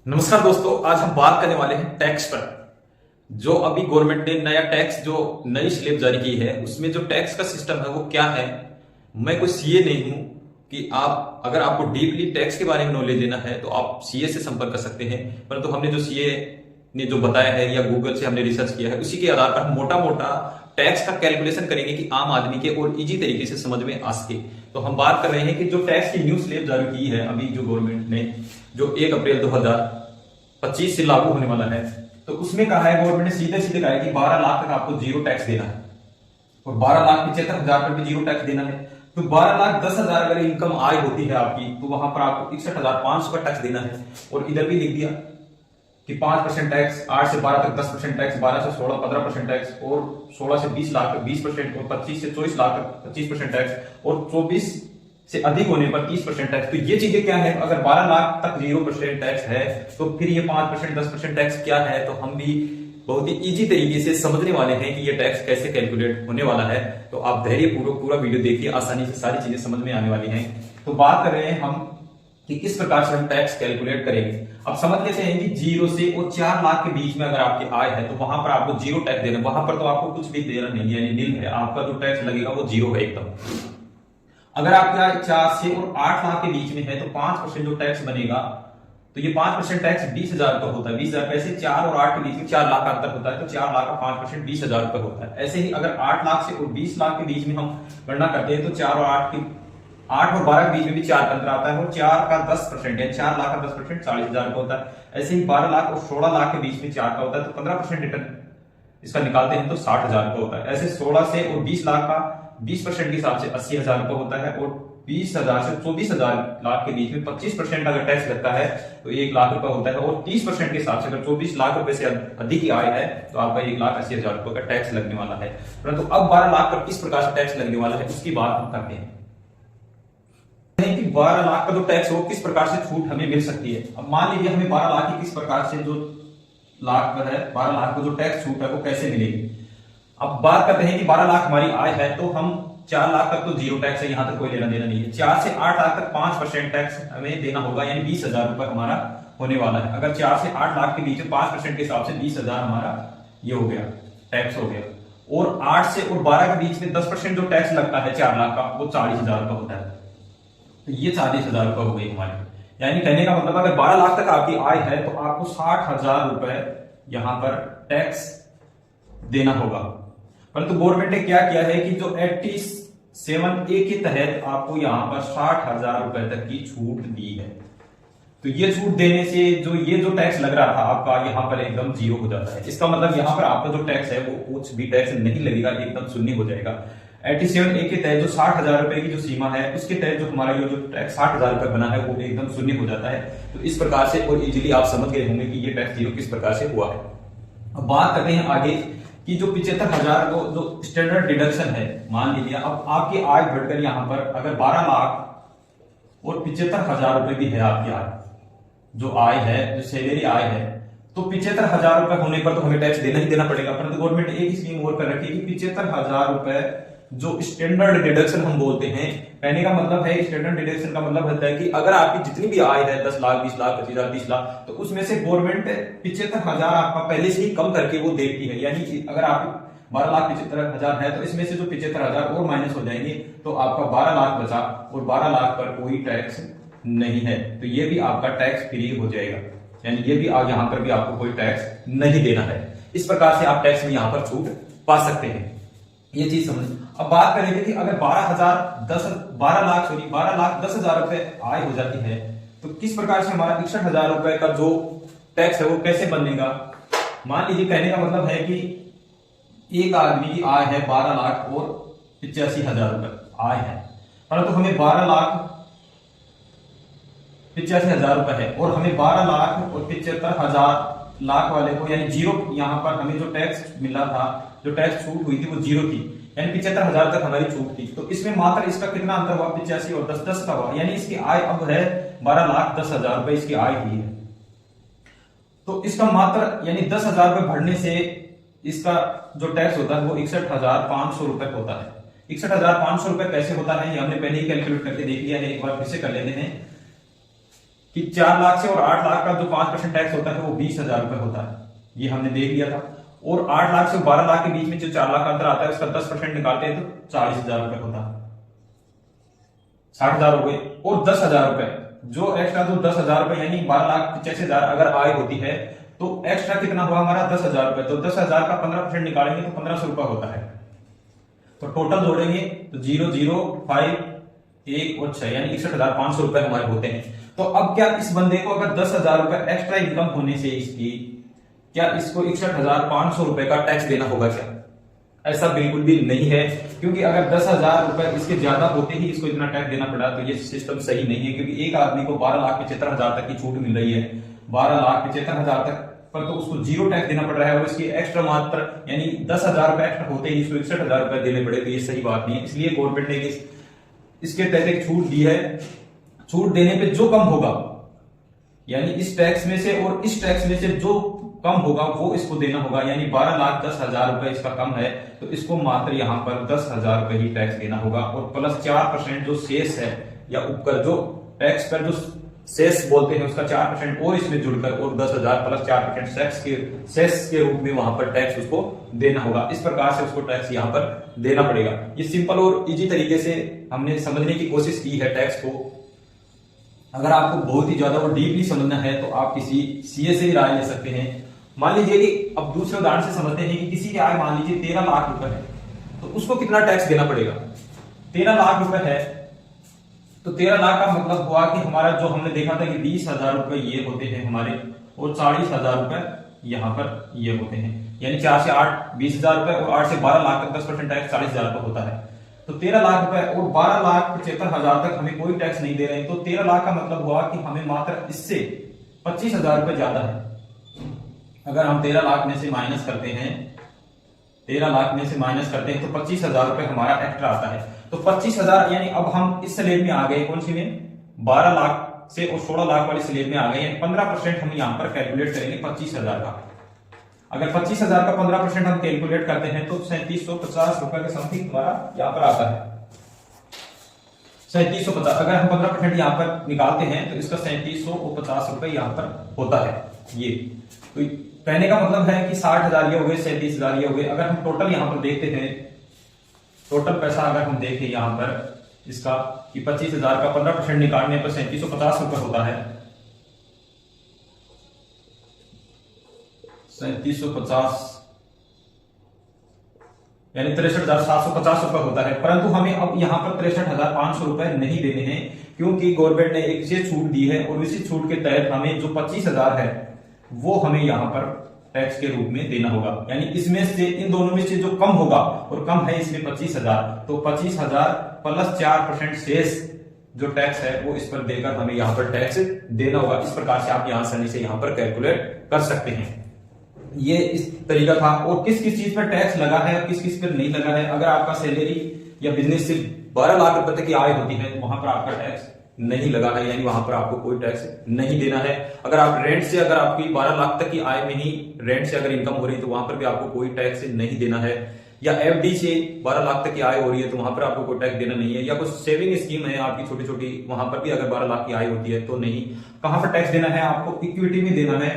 नमस्कार दोस्तों, आज हम बात करने वाले हैं टैक्स पर। जो अभी गवर्नमेंट ने नया टैक्स जो नई स्लेब जारी की है उसमें जो टैक्स का सिस्टम है वो क्या है। मैं कोई सीए नहीं हूं कि आप अगर आपको डीपली टैक्स के बारे में नॉलेज लेना है तो आप सीए से संपर्क कर सकते हैं, परंतु हमने जो सीए ने जो बताया है या गूगल से हमने रिसर्च किया है उसी के आधार पर हम मोटा मोटा टैक्स का कैलकुलेशन करेंगे कि आम आदमी के और इजी तरीके से समझ में आ सके। तो हम बात कर रहे हैं कि जो टैक्स की न्यू स्लेब जारी की है अभी जो गवर्नमेंट ने, जो 1 अप्रैल 2025 से लागू होने वाला है, तो उसमें कहा है गवर्नमेंट ने सीधे सीधे कहा है कि 12 लाख तक आपको जीरो टैक्स देना है और 12,75,000 पर भी जीरो टैक्स देना है। तो 12,10,000 अगर इनकम आय होती है आपकी तो वहां पर आपको 61,500 का टैक्स देना है। और इधर भी लिख दिया कि 5% टैक्स, 8 से 12 तक 10% टैक्स, 12 से 16 15% टैक्स, और 16 से 20 लाख तक 20%, और 25 से 24 लाख तक 25% टैक्स, और 24 से अधिक होने पर 30% टैक्स। तो ये चीजें क्या है, अगर 12 लाख तक 0% टैक्स है तो फिर ये 5% 10% टैक्स क्या है। तो हम भी बहुत ही इजी तरीके से समझने वाले हैं कि ये टैक्स कैसे कैलकुलेट होने वाला है। तो आप धैर्य पूर्वक पूरा वीडियो देखिए, आसानी से सारी चीजें समझ में आने वाली हैं। तो बात कर रहे हैं हम कि किस प्रकार से हम टैक्स कैलकुलेट करेंगे। अब समझ लेते हैं कि 0 से और 4 लाख के बीच में अगर आपकी आय है तो वहां पर आपको जीरो टैक्स देना, वहां पर तो आपको कुछ भी देना नहीं है, यानी नील है, आपका जो टैक्स लगेगा वो जीरो है एकदम। अगर आपका 4 से और 8 लाख के बीच में है तो 5% जो टैक्स बनेगा, तो ये 5% टैक्स 20,000 का होता है। 20,000 पैसे 4 और 8 के बीच में 4 लाख का अंतर होता है, तो 4 लाख का 5% 20,000 रुपए होता है। ऐसे ही अगर 8 लाख से और 20 लाख के बीच में हम गणना करते हैं तो 4 और 8 की 8 और 12 के बीच में भी 4 का अंतर आता है, और 4 का 10% यानी 4 लाख का 10% 40,000 रुपए होता है। ऐसे ही 12 लाख और 16 लाख के बीच में 4 का होता है, तो 15% रिटर्न इसका निकालते हैं तो 60,000 रुपए होता है। ऐसे 16 से और 20 लाख का 20% के हिसाब से 80,000 रुपए होता है, और 20,000 से 24,000 लाख के बीच में 25% अगर टैक्स लगता है तो 1 लाख रुपए होता है। और 30% के हिसाब से अगर 24 लाख रुपए से अधिक की आय है तो आपका 1,80,000 रुपए का टैक्स लगने वाला है। परंतु अब 12 लाख पर किस प्रकार से टैक्स लगने वाला है उसकी बात हम करते हैं कि 12 लाख का जो टैक्स हो किस प्रकार से छूट हमें मिल सकती है। अब मान लीजिए हमें 12 लाख की किस प्रकार से जो लाख पर है 12 लाख को जो टैक्स छूट है वो कैसे मिलेगी। अब बात करते हैं कि 12 लाख हमारी आय है तो हम 4 लाख तक तो जीरो टैक्स है, यहां तक कोई लेना देना नहीं है। 4 से 8 लाख तक 5% टैक्स हमें देना होगा, यानी 20,000 रुपए हमारा होने वाला है। अगर 4 से 8 लाख के बीच में 5% के हिसाब से 20,000 हमारा ये हो गया, टैक्स हो गया। और 8 से और 12 के बीच में 10% जो टैक्स लगता है 4 लाख का वो 40,000 रुपए होता है, तो ये 40,000 रुपए हो गई हमारी। यानी कहने का मतलब अगर 12 लाख तक आपकी आय है तो आपको 60,000 रुपए यहां पर टैक्स देना होगा। परंतु गवर्नमेंट ने क्या किया है कि जो 87A के तहत आपको यहां पर 60,000 रुपए तक की छूट दी है। तो ये छूट देने से ये जो टैक्स लग रहा था आपका यहां पर एकदम जीरो हो जाता है। इसका मतलब यहां पर आपका जो टैक्स है वो कुछ भी टैक्स नहीं लगेगा, एकदम शून्य हो जाएगा। 87A के तहत जो 60,000 रुपए की जो सीमा है उसके तहत जो हमारा ये जो टैक्स 60,000 रुपए बना है वो एकदम शून्य हो जाता है। तो इस प्रकार से और इजीली आप समझ गए होंगे कि ये टैक्स जीरो किस प्रकार से हुआ है। अब बात करते हैं आगे कि जो 75,000 को जो स्टैंडर्ड डिडक्शन है, मान लीजिए अब आपकी आय बढ़कर यहां पर अगर 12 लाख और 75,000 रुपए भी है आपकी आय, जो आय है, जो सैलरी आय है, तो 75,000 रुपए होने पर तो हमें टैक्स देना ही देना पड़ेगा। परंतु गवर्नमेंट ने एक स्कीम और कर रखी है कि 75,000 रुपए जो स्टैंडर्ड डिडक्शन हम बोलते हैं, कहने का मतलब है स्टैंडर्ड डिडक्शन का मतलब होता है कि अगर आपकी जितनी भी आय है 10 लाख 20 लाख 25 लाख 30 लाख, तो उसमें से गवर्नमेंट 75,000 आपका पहले से ही कम करके वो देती है। यानी कि अगर आप 12,75,000 है तो इसमें से जो 75,000 और माइनस हो जाएंगे तो आपका 12 लाख बचा, और 12 लाख पर कोई टैक्स नहीं है, तो ये भी आपका टैक्स फ्री हो जाएगा। यानी ये भी यहां पर भी आपको कोई टैक्स नहीं देना है। इस प्रकार से आप टैक्स में यहां पर छूट पा सकते हैं, ये चीज समझ। अब बात करेंगे कि अगर 12 लाख 10,000 रुपए आय हो जाती है तो किस प्रकार से हमारा 61,000 रुपए का जो टैक्स है वो कैसे बनेगा। मान लीजिए कहने का मतलब है कि एक आदमी की आय है 12 लाख और 85,000 रुपए आय है, परंतु हमें 12 लाख 85,000 रुपए है और हमें 12 लाख और 75,000 लाख वाले को यानी जीरो, यहां पर हमें जो टैक्स मिला था, जो टैक्स छूट हुई थी वो जीरो थी, यानी 75,000 तक हमारी छूट थी। तो इसमें मात्र इसका कितना अंतर हुआ, 85 और 10 का हुआ, यानी इसकी आय अब है 12,10,000 रुपए इसकी आय हुई है। तो इसका मात्र यानी 10,000 रुपए बढ़ने से इसका जो टैक्स होता है वो 61,500 रुपए होता है। 61,500 रुपए कैसे होता है ये हमने पहले ही कैलकुलेट करके देख लिया है, एक बार फिर से कर लेते हैं। कि 4 लाख से और 8 लाख का जो 5% टैक्स होता है वो 20,000 रुपए होता है, ये हमने देख लिया था। और 8 लाख से 12 लाख के बीच में जो 4 लाख का अंतर आता है उसका 10% निकालते हैं तो 40,000 रुपए होता है, 60,000 हो गए। और 10,000 रुपए जो एक्स्ट्रा, जो 10,000 रुपए यानी 12 लाख 85,000 अगर आय होती है तो एक्स्ट्रा कितना हुआ हमारा 10,000 रुपए, तो 10,000 का 15% निकालेंगे तो 1,500 रुपए होता है। तो टोटल जोड़ेंगे तो 0, 0, 5, 1 और 6 यानी 61,500 रुपए हमारे होते हैं। तो अब क्या इस बंदे को अगर 10,000 रुपए एक्स्ट्रा इनकम होने से इसकी, क्या इसको 61,500 रुपए का टैक्स देना होगा क्या? ऐसा बिल्कुल भी नहीं है, क्योंकि अगर 10,000 रुपए इसके ज्यादा होते ही इसको इतना टैक्स देना पड़ा तो ये सिस्टम सही नहीं है। क्योंकि एक आदमी को 12,75,000 तक की छूट मिल रही है, 12,75,000 तक पर तो उसको 0 टैक्स देना पड़ रहा है, और इसकी एक्स्ट्रा मात्र यानी 10,000 रुपए एक्स्ट्रा होते ही इसको 61,000 रुपए देने पड़े, तो ये सही बात नहीं है। इसलिए गवर्नमेंट ने इसके तहत एक छूट दी है। छूट देने पे जो कम होगा यानी इस टैक्स में से और इस टैक्स में से जो कम होगा वो इसको देना होगा। यानी 12,10,000 रुपए इसका कम है तो इसको मात्र यहां पर 10,000 रुपए ही टैक्स देना होगा, और प्लस 4% जो शेष है या उपकर जो टैक्स पर जो शेष बोलते हैं उसका 4% और इसमें जुड़कर और 10,000 प्लस 4% शेष के रूप में वहां पर टैक्स उसको देना होगा। इस प्रकार से उसको टैक्स यहां पर देना पड़ेगा। ये सिंपल और इजी तरीके से हमने समझने की कोशिश की है टैक्स को। अगर आपको बहुत ही ज्यादा और डीपली समझना है तो आप किसी सीए से ही राय ले सकते हैं। मान लीजिए कि अब दूसरे उदाहरण से समझते हैं कि किसी की आय मान लीजिए 13 लाख रुपए है, तो उसको कितना टैक्स देना पड़ेगा? 13 लाख रुपए है तो 13 लाख का मतलब हुआ कि हमारा जो हमने देखा था कि 20,000 रुपए ये होते हैं हमारे, और 40,000 रुपए यहां पर ये होते हैं। यानी 4 से 8 20,000 रुपए और 8 से 12 लाख तक 10% टैक्स 40,000 रुपए होता है। तो 13 लाख रुपए और 12,75,000 तक हमें कोई टैक्स नहीं दे रहे हैं, तो 13 लाख का मतलब हुआ कि हमें मात्र इससे 25,000 रुपए ज्यादा है। अगर हम 13 लाख में से माइनस करते हैं, 13 लाख में से माइनस करते हैं तो 25,000 रुपए हमारा एक्स्ट्रा आता है। तो 25,000 यानी अब हम इस स्लेब में आ गए, कौन सी में? 12 लाख से और 16 लाख वाली स्लेब में आ गए। 15% हम यहां पर कैलकुलेट करेंगे 25,000 का। अगर 25,000 का 15% हम कैलकुलेट करते हैं तो 3750 रुपए के समथिंग हमारा यहां पर आता है। 3750 अगर हम 15% यहां पर निकालते हैं तो इसका 3750 रुपए यहां पर होता है। ये तो कहने का मतलब है कि 60,000 ये हो गए, 37,000 ये हो गए। अगर हम टोटल यहां पर देखते हैं, टोटल पैसा अगर हम देखें यहां पर इसका कि 25,000 का 15% निकालने पर 3750 रुपए होता है। 3750 यानी 63,750 रुपए होता है। परंतु हमें अब यहां पर 63,500 रुपए नहीं देने हैं, क्योंकि गवर्नमेंट ने एक से छूट दी है, और इसी छूट के तहत हमें जो 25,000 है वो हमें यहां पर टैक्स के रूप में देना होगा। यानी इसमें से इन दोनों में से जो कम होगा, और कम है इसमें 25,000, तो 25,000 प्लस 4% शेष जो टैक्स है वो इस पर देकर हमें यहां पर टैक्स देना होगा। इस प्रकार से आप यहां आसानी से यहां पर कैलकुलेट कर सकते हैं। ये इस तरीका था। और किस किस चीज पर टैक्स लगा है और किस किस पर नहीं लगा है। अगर आपका सैलरी या बिजनेस सिर्फ 12 लाख रुपए तक की आय होती है तो वहां पर आपका टैक्स नहीं लगा है, यानी वहां पर आपको कोई टैक्स नहीं देना है। अगर आप रेंट से, अगर आपकी 12 लाख तक की आय में ही रेंट से अगर इनकम हो रही है तो वहां पर भी आपको कोई टैक्स नहीं देना है। या एफडी से 12 लाख तक की आय हो रही है तो वहां पर आपको कोई टैक्स देना नहीं है। या कुछ सेविंग स्कीम है आपकी छोटी छोटी, वहां पर भी अगर 12 लाख की आय होती है तो नहीं। कहां पर टैक्स देना है? आपको इक्विटी में देना है।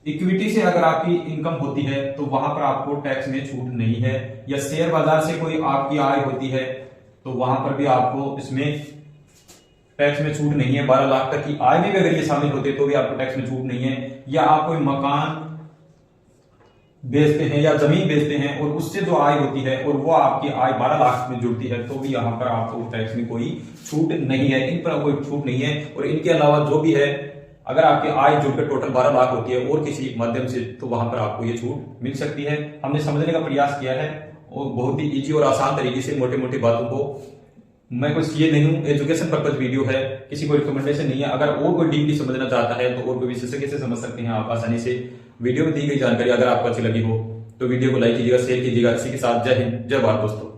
इक्विटी से अगर आपकी इनकम होती है तो वहां पर आपको टैक्स में छूट नहीं है। या शेयर बाजार से कोई आपकी आय होती है तो वहां पर भी आपको इसमें टैक्स में छूट नहीं है। 12 लाख तक की आय में भी अगर ये शामिल होते तो भी आपको टैक्स में छूट नहीं है। या आप कोई मकान बेचते हैं या जमीन बेचते हैं और उससे जो आय होती है और वो आपकी आय 12 लाख में जुड़ती है तो भी यहां पर आपको टैक्स में कोई छूट नहीं है। इन पर कोई छूट नहीं है। और इनके अलावा जो भी है, अगर आपकी आय जुड़कर टोटल 12 लाख होती है और किसी माध्यम से, तो वहां पर आपको ये छूट मिल सकती है। हमने समझने का प्रयास किया है और बहुत ही इजी और आसान तरीके से मोटी मोटी बातों को। मैं कोई सीए नहीं हूं, एजुकेशन पर्पज वीडियो है, किसी को रिकमेंडेशन नहीं है। अगर और कोई डीपली समझना चाहता है तो और कोई विशेषज्ञ से समझ सकते हैं आप आसानी से। वीडियो में दी गई जानकारी अगर आपको अच्छी लगी हो तो वीडियो को लाइक कीजिएगा, शेयर कीजिएगा। इसी के साथ जय हिंद, जय भारत दोस्तों।